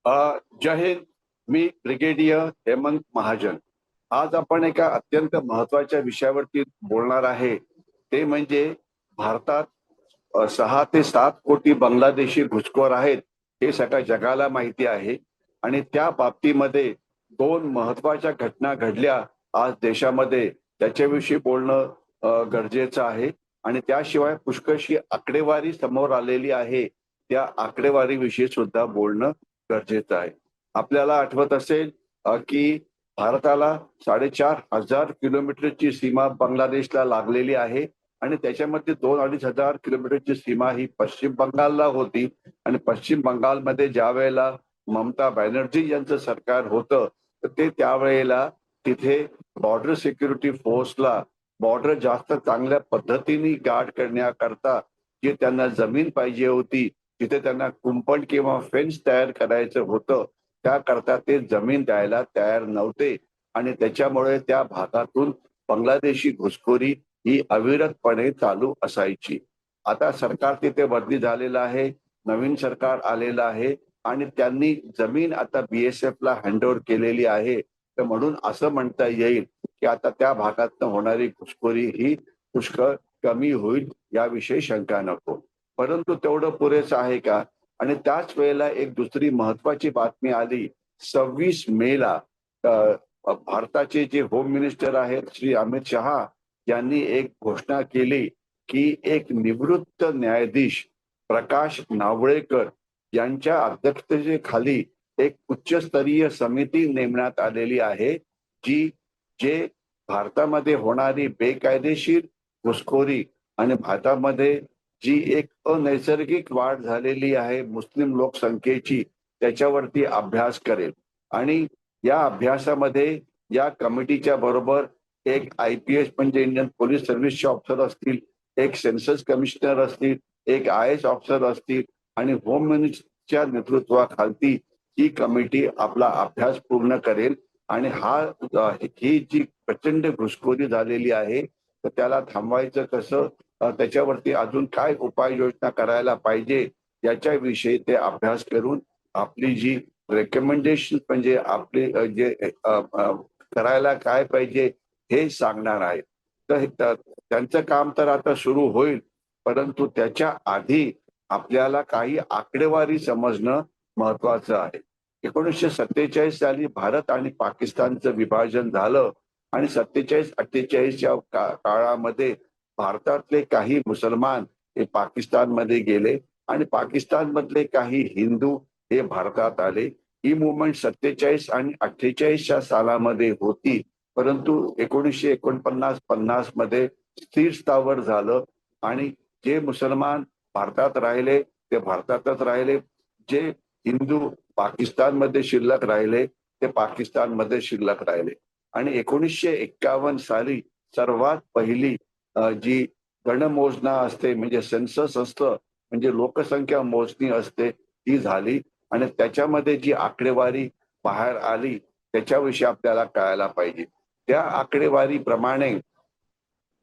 जय हिंद. मी brigadier Hemant Mahajan. आज आपण एका अत्यंत महत्वाच्या विषयावरती बोलणार आहे. ते म्हणजे भारतात 6 ते 7 कोटी बांगलादेशी घुसखोर आहेत, हे सगळ्या जगाला माहिती आहे. आणि त्या बाबतीमध्ये 2 महत्वाच्या घटना घडल्या आज देशामध्ये, त्याच्याविषयी बोलणं गरजेचं आहे. आणि त्याशिवाय पुष्कळशी आकडेवारी समोर आलेली आहे, त्या आकडेवारीविषयी सुद्धा बोलणं गरजेचं आहे. आपल्याला आठवत असेल की भारताला 4,500 किलोमीटरची सीमा बांगलादेशला लागलेली आहे. आणि त्याच्यामध्ये 2-2.5 हजार किलोमीटरची सीमा ही पश्चिम बंगालला होती. आणि पश्चिम बंगालमध्ये ज्या वेळेला ममता बॅनर्जी यांचं सरकार होतं, तर ते त्यावेळेला तिथे बॉर्डर सिक्युरिटी फोर्सला बॉर्डर जास्त चांगल्या पद्धतीने गार्ड करण्याकरता जी त्यांना जमीन पाहिजे होती, तिथे त्यांना कुंपण किंवा फेन्स तयार करायचं होतं, त्याकरता ते जमीन द्यायला तयार नव्हते. आणि त्याच्यामुळे त्या भागातून बांगलादेशी घुसखोरी ही अविरतपणे चालू असायची. आता सरकार तिथे बदली झालेलं आहे, नवीन सरकार आलेलं आहे. आणि त्यांनी जमीन आता BSF ला हँडओव्हर केलेली आहे. तर म्हणून असं म्हणता येईल की आता त्या भागातनं होणारी घुसखोरी ही पुष्कळ कमी होईल, याविषयी शंका नको. परंतु तेवढं पुरेसं आहे का? आणि त्याच वेळेला एक दुसरी महत्वाची बातमी आली. 26 मेला भारताचे जे होम मिनिस्टर आहेत श्री अमित शहा यांनी एक घोषणा केली की एक निवृत्त न्यायाधीश प्रकाश नावळेकर यांच्या अध्यक्षतेखाली एक उच्चस्तरीय समिती नेमण्यात आलेली आहे, जी जे भारतामध्ये होणारी बेकायदेशीर घुसखोरी आणि भारतामध्ये जी एक अनैसर्गिक वाढ झालेली आहे मुस्लिम लोकसंख्येची, त्याच्यावरती अभ्यास करेल. आणि या अभ्यासामध्ये या कमिटीच्या बरोबर एक IPS म्हणजे इंडियन पोलीस सर्व्हिसचे ऑफिसर असतील, एक सेन्सस कमिशनर असतील, एक IAS ऑफिसर असतील. आणि होम मिनिस्टरच्या नेतृत्वाखाली ही कमिटी आपला अभ्यास पूर्ण करेल. आणि ही जी प्रचंड घुसखोरी झालेली आहे, तर त्याला थांबवायचं कसं, त्याच्यावरती अजून काय उपाययोजना करायला पाहिजे, याच्याविषयी ते अभ्यास करून आपली जी रेकमेंडेशन म्हणजे आपले जे करायला काय पाहिजे हे सांगणार आहेत. तर त्यांचं काम तर आता सुरू होईल, परंतु त्याच्या आधी आपल्याला काही आकडेवारी समजणं महत्वाचं आहे. 1947 साली भारत आणि पाकिस्तानचं विभाजन झालं. आणि 47-48च्या काळामध्ये भारतातले काही मुसलमान हे पाकिस्तानमध्ये गेले आणि पाकिस्तानमधले काही हिंदू हे भारतात आले. ही मुवमेंट 47 आणि 48च्या सालामध्ये होती. परंतु 1949-50 मध्ये स्थिर स्थावर झालं. आणि जे मुसलमान भारतात राहिले ते भारतातच राहिले, जे हिंदू पाकिस्तानमध्ये शिल्लक राहिले ते पाकिस्तानमध्ये शिल्लक राहिले. आणि 1951 साली सर्वात पहिली जी गणमोजना असते म्हणजे सेन्सस असतं, म्हणजे लोकसंख्या मोजणी असते, ती झाली. आणि त्याच्यामध्ये जी आकडेवारी बाहेर आली त्याच्याविषयी आपल्याला कळायला पाहिजे. त्या आकडेवारीप्रमाणे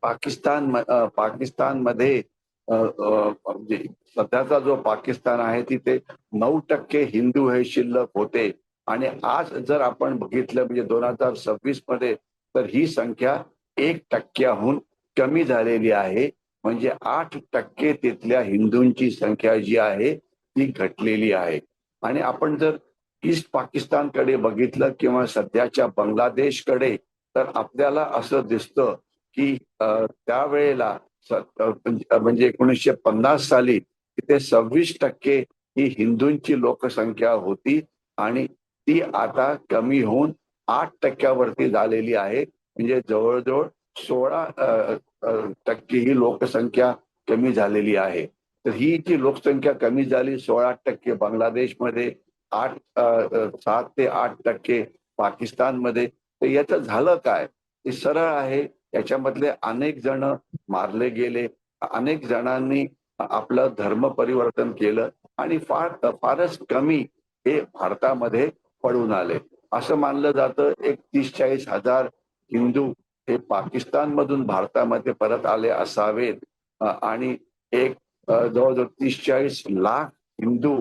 पाकिस्तानमध्ये म्हणजे सध्याचा जो पाकिस्तान आहे तिथे 9% हिंदू हे शिल्लक होते. आणि आज जर आपण बघितलं म्हणजे 2026 मध्ये, तर ही संख्या 1%हून कमी झालेली आहे. म्हणजे 8% तिथल्या हिंदूंची संख्या जी आहे ती घटलेली आहे. आणि आपण जर ईस्ट पाकिस्तानकडे बघितलं किंवा सध्याच्या बांगलादेशकडे, तर आपल्याला असं दिसतं की त्यावेळेला म्हणजे 1950 साली तिथे 26% ही हिंदूंची लोकसंख्या होती. आणि ती आता कमी होऊन 8%वरती झालेली आहे. म्हणजे जवळजवळ 16% ही लोकसंख्या कमी झालेली आहे. तर ही जी लोकसंख्या कमी झाली 16% बांगलादेशमध्ये, 7 ते 8% पाकिस्तानमध्ये. तर याचं झालं काय? हे सरळ आहे. याच्यामधले अनेक जण मारले गेले, अनेक जणांनी आपलं धर्म परिवर्तन केलं आणि फारच कमी हे भारतामध्ये पडून आले. असं मानलं जातं एक 30-40 हजार हिंदू हे पाकिस्तान मधून भारतामध्ये परत आले असावेत. आणि एक जवळजवळ 30-40 लाख हिंदू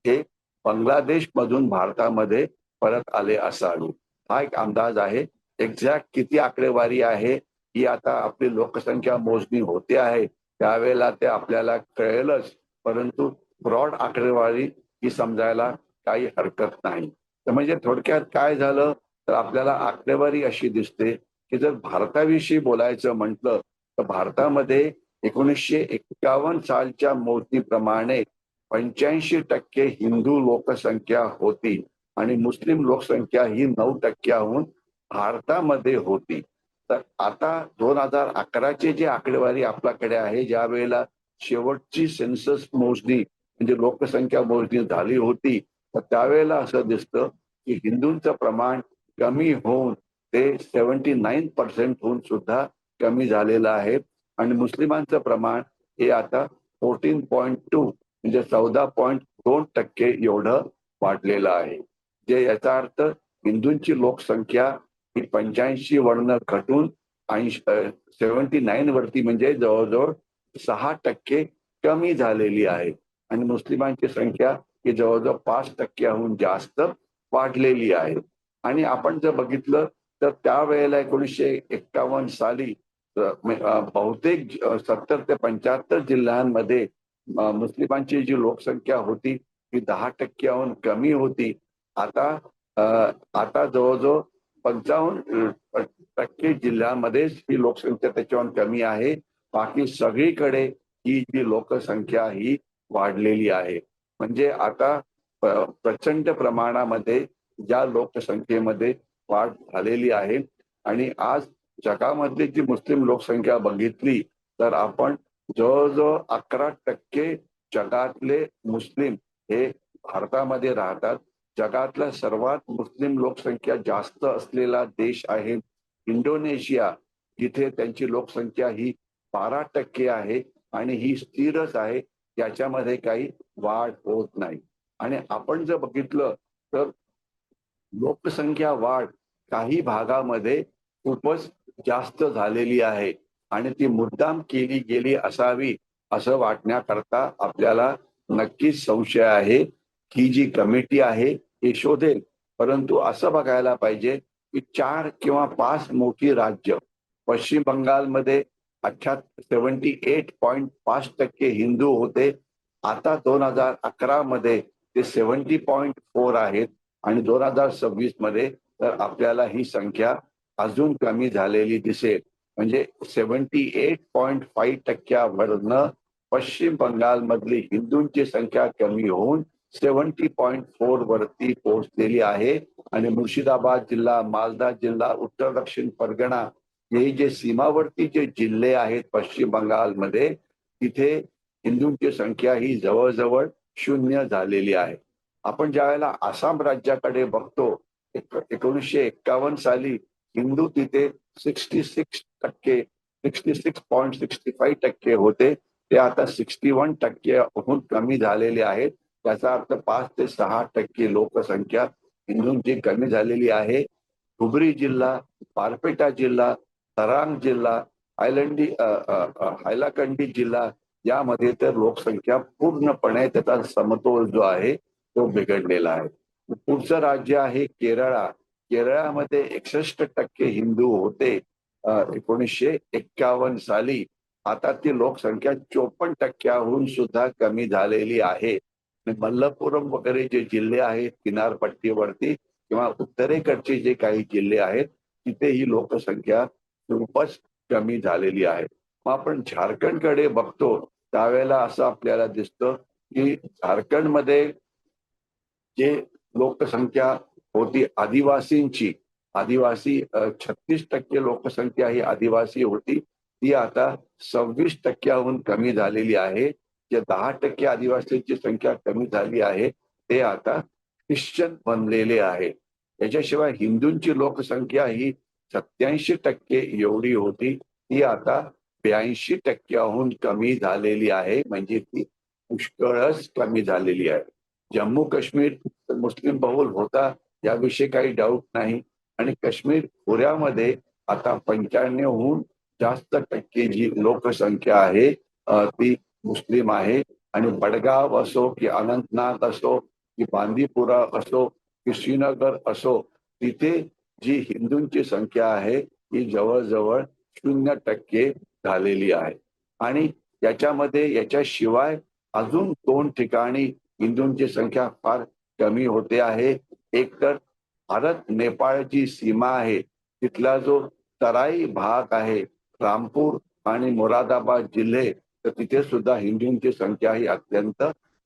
हे बांगलादेश मधून भारतामध्ये परत आले असावे. हा एक अंदाज आहे. एक्झॅक्ट किती आकडेवारी आहे ही आता आपली लोकसंख्या मोजणी होते आहे त्यावेळेला ते आपल्याला कळेलच, परंतु ब्रॉड आकडेवारी ही समजायला काही हरकत नाही. तर म्हणजे थोडक्यात काय झालं तर आपल्याला आकडेवारी अशी दिसते की जर भारताविषयी बोलायचं म्हटलं तर भारतामध्ये 1951 सालच्या मोजणीप्रमाणे 85% हिंदू लोकसंख्या होती आणि मुस्लिम लोकसंख्या ही 9%हून भारतामध्ये होती. तर आता 2011चे जे आकडेवारी आपल्याकडे आहे, ज्या वेळेला शेवटची सेन्सस मोजणी म्हणजे लोकसंख्या मोजणी झाली होती, तर त्यावेळेला असं दिसतं की हिंदूंचं प्रमाण कमी होऊन ते 79% होऊन सुद्धा कमी झालेलं आहे आणि मुस्लिमांचं प्रमाण हे आता 14.2 म्हणजे 14.2% एवढं वाढलेलं आहे. जे याचा अर्थ हिंदूंची लोकसंख्या ही 85 वरनं घटून 79 वरती म्हणजे जवळजवळ 6% कमी झालेली आहे आणि मुस्लिमांची संख्या ही जवळजवळ 5%हून जास्त वाढलेली आहे. आणि आपण जर बघितलं तर त्यावेळेला 1951 साली बहुतेक 70 ते 75 जिल्ह्यांमध्ये मुस्लिमांची जी लोकसंख्या होती ती 10%हून कमी होती. आता आता जवळजवळ 55% जिल्ह्यांमध्येच ही लोकसंख्या त्याच्याहून कमी आहे. बाकी सगळीकडे ही जी लोकसंख्या ही वाढलेली आहे. म्हणजे आता प्रचंड प्रमाणामध्ये ज्या लोकसंख्येमध्ये वाढ झालेली आहे आणि आज जगामधली जी मुस्लिम लोकसंख्या बघितली तर आपण जवळजवळ 11% जगातले मुस्लिम हे भारतामध्ये राहतात. जगातला सर्वात मुस्लिम लोकसंख्या जास्त असलेला देश आहे इंडोनेशिया, जिथे त्यांची लोकसंख्या ही 12% आहे आणि ही स्थिरच आहे, याच्यामध्ये काही वाढ होत नाही. आणि आपण जर बघितलं तर लोकसंख्या वाढ काही भागामध्ये खूपच जास्त झालेली आहे आणि ती मुद्दाम केली गेली असावी असं वाटण्याकरता आपल्याला नक्कीच संशय आहे. ही जी कमिटी आहे हे शोधेल, परंतु असं बघायला पाहिजे की 4 किंवा 5 मोठी राज्य पश्चिम बंगालमध्ये 78.5% हिंदू होते. आता 2011 मध्ये ते 70.4 आहेत आणि 2026 मध्ये तर आपल्याला ही संख्या अजून कमी झालेली दिसेल. म्हणजे 78.5%वरनं पश्चिम बंगाल मधली हिंदूंची संख्या कमी होऊन 70.4 वरती पोहोचलेली आहे आणि मुर्शिदाबाद जिल्हा, मालदा जिल्हा, उत्तर दक्षिण परगणा हे जे सीमावर्ती जे जिल्हे आहेत पश्चिम बंगालमध्ये, तिथे हिंदूंची संख्या ही जवळजवळ 0 झालेली आहे. आपण ज्या वेळेला आसाम राज्याकडे बघतो 1951 साली हिंदू तिथे 66.65% होते, ते आता 61%हून कमी झालेले आहेत. त्याचा अर्थ 5 ते 6% लोकसंख्या हिंदूंची कमी झालेली आहे. धुबरी जिल्हा, बारपेटा जिल्हा, तरांग जिल्हा, हायलाकंडी जिल्हा यामध्ये तर लोकसंख्या पूर्णपणे त्याचा समतोल जो आहे तो बिघडलेला आहे. पुढचं राज्य आहे केरळा. केरळामध्ये 61% हिंदू होते 1951 साली. आता ती लोकसंख्या 54%हून सुद्धा कमी झालेली आहे. मल्लपुरम वगैरे जे जिल्हे आहेत किनारपट्टीवरती किंवा उत्तरेकडचे जे काही जिल्हे आहेत तिथे ही लोकसंख्या खूपच कमी झालेली आहे. मग आपण झारखंडकडे बघतो त्यावेळेला असं आपल्याला दिसतं की झारखंडमध्ये जे लोकसंख्या होती आदिवासींची, आदिवासी 36% लोकसंख्या ही आदिवासी होती, ती आता 26%हून कमी झालेली आहे. जे 10% आदिवासींची संख्या कमी झाली आहे ते आता ख्रिश्चन बनलेले आहे. याच्याशिवाय हिंदूंची लोकसंख्या ही 87% एवढी होती, ती आता 82%हून कमी झालेली आहे. म्हणजे ती पुष्कळच कमी झालेली आहे. जम्मू काश्मीर मुस्लिम बहुल होता याविषयी काही डाऊट नाही आणि काश्मीर खोऱ्यामध्ये आता 95हून जास्त टक्के जी लोकसंख्या आहे ती मुस्लिम आहे आणि बडगाव असो की अनंतनाग असो की बांदीपुरा असो की श्रीनगर असो, तिथे जी हिंदूंची संख्या आहे ही जवळजवळ 0% झालेली आहे. आणि याच्याशिवाय अजून 2 ठिकाणी हिंदूंची संख्या फार कमी होते आहे. एक तर भारत नेपाळची सीमा आहे, तिथला जो तराई भाग आहे, रामपूर आणि मुरादाबाद जिल्हे, तर तिथे सुद्धा हिंदूंची संख्या ही अत्यंत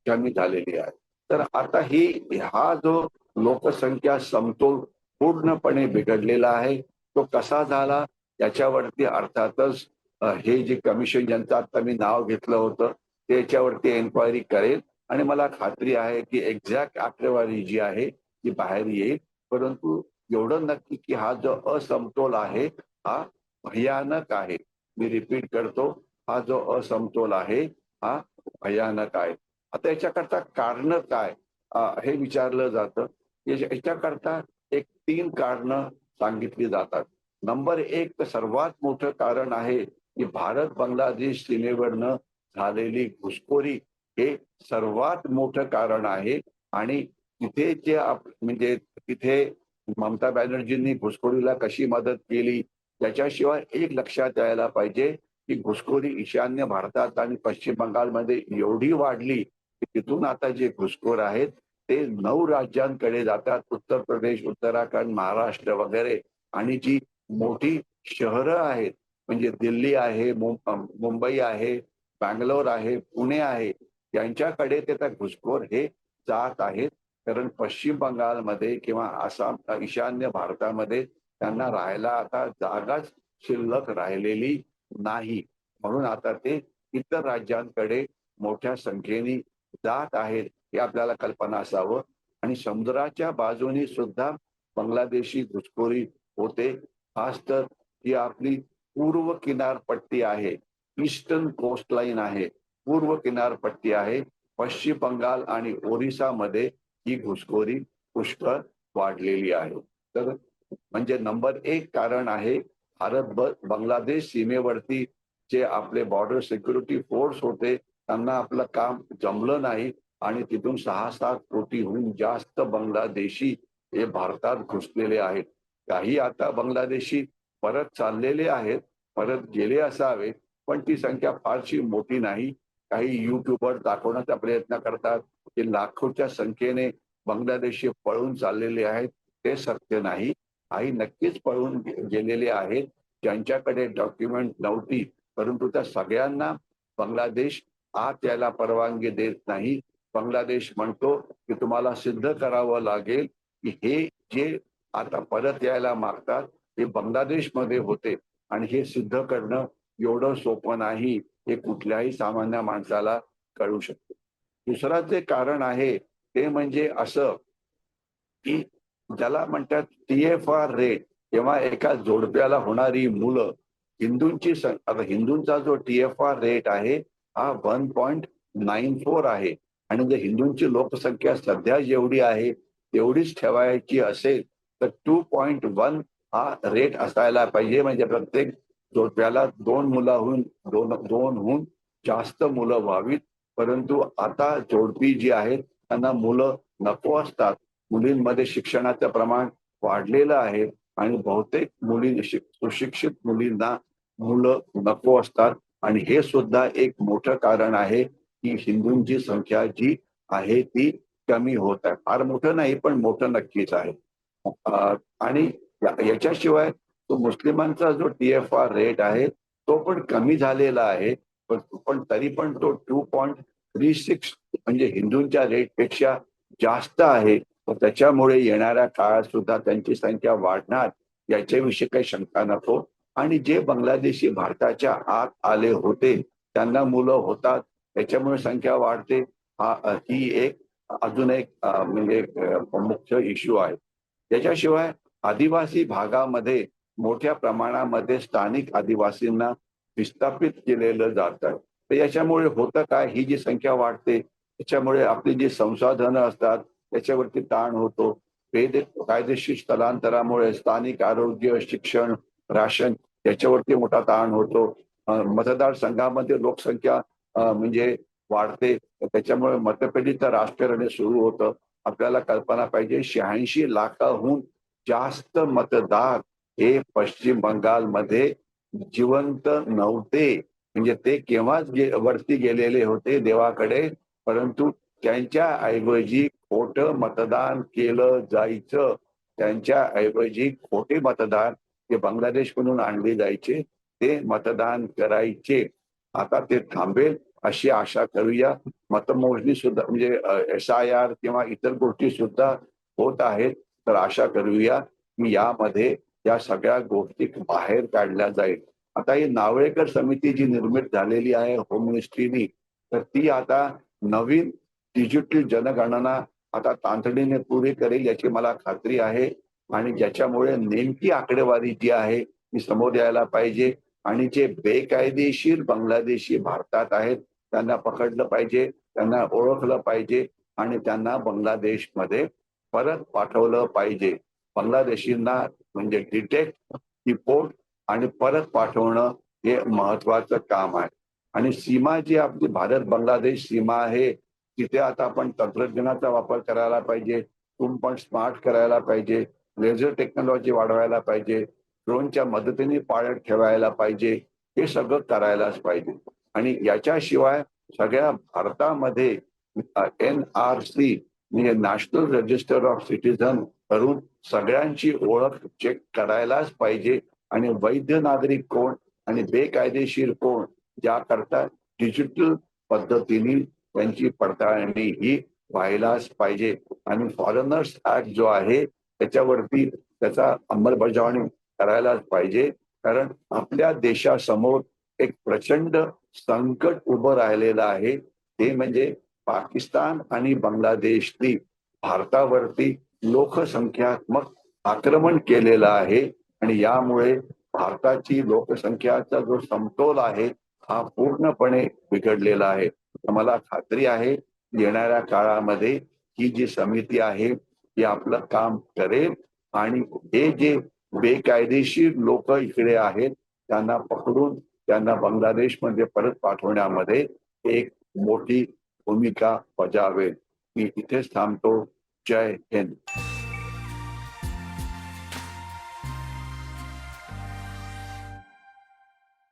कमी झालेली आहे. तर आता हा जो लोकसंख्या समतोल पूर्णपणे बिघडलेला आहे, तो कसा झाला याच्यावरती अर्थातच हे जे कमिशन ज्यांचं आता मी नाव घेतलं होतं त्याच्यावरती एन्क्वायरी करेल आणि मला खात्री आहे की एक्झॅक्ट आकडेवारी जी आहे ती बाहेर येईल. परंतु एवढं नक्की की हा जो असमतोल आहे हा भयानक आहे. मी रिपीट करतो, हा जो असमतोल आहे हा भयानक आहे. आता याच्याकरता कारण काय हे विचारलं जातं. याच्याकरता एक 3 कारणं सांगितली जातात. नंबर 1 तर सर्वात मोठं कारण आहे की भारत बांगलादेश सीमेवरनं झालेली घुसखोरी हे सर्वात मोठं कारण आहे. आणि तिथे म्हणजे तिथे ममता बॅनर्जींनी घुसखोरीला कशी मदत केली त्याच्याशिवाय एक लक्षात यायला पाहिजे की घुसखोरी ईशान्य भारतात आणि पश्चिम बंगालमध्ये एवढी वाढली की तिथून आता जे घुसखोर आहेत ते 9 राज्यांकडे जातात. उत्तर प्रदेश, उत्तराखंड, महाराष्ट्र वगैरे. आणि जी मोठी शहरं आहेत म्हणजे दिल्ली आहे, मुंबई आहे, बँगलोर आहे, पुणे आहे, यांच्याकडे ते त्या घुसखोर हे जात आहेत. कारण पश्चिम बंगालमध्ये किंवा आसाम ईशान्य भारतामध्ये त्यांना राहायला आता जागाच शिल्लक राहिलेली नाही. म्हणून आता ते इतर राज्यांकडे मोठ्या संख्येने जात आहेत हे आपल्याला कल्पना असावं. आणि समुद्राच्या बाजूनी सुद्धा बांगलादेशी घुसखोरी होते. खास तर ही आपली पूर्व किनारपट्टी आहे, ईस्टर्न कोस्टलाईन आहे, पूर्व किनारपट्टी आहे. पश्चिम बंगाल आणि ओरिसामध्ये ही घुसखोरी पुष्कळ वाढलेली आहे. तर म्हणजे नंबर 1 कारण आहे बांगलादेश सीमेवरती जे आपले बॉर्डर सिक्युरिटी फोर्स होते त्यांना आपलं काम जमलं नाही आणि तिथून 6-7 कोटीहून जास्त बांगलादेशी हे भारतात घुसलेले आहेत. काही आता बांगलादेशी परत चाललेले आहेत, परत गेले असावे, पण ती संख्या फारशी मोठी नाही. काही युट्यूबर दाखवण्याचा प्रयत्न करतात की लाखोच्या संख्येने बांगलादेशी पळून चाललेले आहेत. ते सत्य नाही. काही नक्कीच पळून गेलेले आहेत ज्यांच्याकडे डॉक्युमेंट नव्हती, परंतु त्या सगळ्यांना बांगलादेश आत यायला परवानगी देत नाही. बांगलादेश म्हणतो की तुम्हाला सिद्ध करावं लागेल की हे जे आता परत यायला मागतात हे बांगलादेशमध्ये होते आणि हे सिद्ध करणं एवढं सोपं नाही, हे कुठल्याही सामान्य माणसाला कळू शकते. दुसरं जे कारण आहे ते म्हणजे असं की ज्याला म्हणतात TFR रेट, तेव्हा एका जोडप्याला होणारी मुलं, आता हिंदूंचा जो TFR रेट आहे हा 1.94 आहे. आणि जर हिंदूंची लोकसंख्या सध्या जेवढी आहे तेवढीच ठेवायची असेल तर 2.1 हा रेट असायला पाहिजे. म्हणजे प्रत्येक जोडप्याला 2 मुलाहून 2हून जास्त मुलं व्हावीत. परंतु आता जोडपी जी आहेत त्यांना मुलं नको असतात. मुलींमध्ये शिक्षणाचं प्रमाण वाढलेलं आहे आणि बहुतेक सुशिक्षित मुलींना मुलं नको असतात. आणि हे सुद्धा एक मोठं कारण आहे की हिंदूंची संख्या जी आहे ती कमी होत आहे. फार मोठं नाही पण मोठं नक्कीच आहे. आणि याच्याशिवाय तो मुस्लिमांचा जो TFR रेट आहे तो पण कमी झालेला आहे. पण तरी पण तो 2.36 म्हणजे हिंदूंच्या रेटपेक्षा जास्त आहे. तर त्याच्यामुळे येणाऱ्या काळात सुद्धा त्यांची संख्या वाढणार याच्याविषयी काही शंका नको. आणि जे बांगलादेशी भारताच्या आत आले होते त्यांना मुलं होतात त्याच्यामुळे संख्या वाढते. ही एक अजून एक म्हणजे मुख्य इश्यू आहे. त्याच्याशिवाय आदिवासी भागामध्ये मोठ्या प्रमाणामध्ये स्थानिक आदिवासींना विस्थापित केलेलं जातं. तर याच्यामुळे होतं काय, ही जी संख्या वाढते त्याच्यामुळे आपली जी संसाधनं असतात त्याच्यावरती ताण होतो. कायदेशीर स्थलांतरामुळे स्थानिक आरोग्य, शिक्षण, राशन याच्यावरती मोठा ताण होतो. मतदारसंघामध्ये लोकसंख्या म्हणजे वाढते, त्याच्यामुळे मतपेढीचं राजकारण सुरू होतं. आपल्याला कल्पना पाहिजे, 86 लाखाहून जास्त मतदार हे पश्चिम बंगालमध्ये जिवंत नव्हते. म्हणजे ते केव्हाच वरती गेलेले होते देवाकडे, परंतु त्यांच्या ऐवजी खोटं मतदान केलं जायचं. त्यांच्या ऐवजी खोटे मतदार जे बांगलादेशमधून आणले जायचे ते मतदान करायचे. आता ते थांबेल अशी आशा करूया. मतमोजणी सुद्धा म्हणजे SIR किंवा इतर गोष्टी सुद्धा होत आहेत. तर आशा करूया की यामध्ये या सगळ्या गोष्टी बाहेर काढल्या जाईल. आता ही नावळेकर समिती जी निर्मित झालेली आहे होम मिनिस्ट्रीनी, तर ती आता नवीन डिजिटल जनगणना आता तातडीने पुरी करेल याची मला खात्री आहे. आणि ज्याच्यामुळे नेमकी आकडेवारी जी आहे ती समोर यायला पाहिजे. आणि जे बेकायदेशीर बांगलादेशी भारतात आहेत त्यांना पकडलं पाहिजे, त्यांना ओळखलं पाहिजे आणि त्यांना बांगलादेशमध्ये परत पाठवलं पाहिजे. बांगलादेशींना म्हणजे डिटेक्ट, रिपोर्ट आणि परत पाठवणं हे महत्वाचं काम आहे. आणि सीमा जी आपली भारत बांगलादेश सीमा आहे तिथे आता आपण तंत्रज्ञानाचा वापर करायला पाहिजे, पण स्मार्ट करायला पाहिजे, लेझर टेक्नॉलॉजी वाढवायला पाहिजे, ड्रोनच्या मदतीने पाळत ठेवायला पाहिजे. हे सगळं करायलाच पाहिजे. आणि याच्याशिवाय सगळ्या भारतामध्ये NRC म्हणजे नॅशनल रजिस्टर ऑफ सिटीझन करून सगळ्यांची ओळख चेक करायलाच पाहिजे. आणि वैध नागरिक कोण आणि बेकायदेशीर कोण याकरता डिजिटल पद्धतीने त्यांची पडताळणी ही व्हायलाच पाहिजे. आणि फॉरेनर्स ऍक्ट जो आहे त्याच्यावरती त्याचा अंमलबजावणी करायलाच पाहिजे. कारण आपल्या देशासमोर एक प्रचंड संकट उभं राहिलेलं आहे. ते म्हणजे पाकिस्तान आणि बांगलादेशनी भारतावरती लोकसंख्यात्मक आक्रमण केलेलं आहे. आणि यामुळे भारताची लोकसंख्याचा जो समतोल आहे हा पूर्णपणे बिघडलेला आहे. मला खात्री आहे येणाऱ्या काळामध्ये ही जी समिती आहे ती आपलं काम करेल आणि हे जे बेकायदेशीर लोक इकडे आहेत त्यांना पकडून त्यांना बांगलादेशमध्ये परत पाठवण्यामध्ये एक मोठी भूमिका बजावेल. मी इथेच थांबतो. जय हिंद.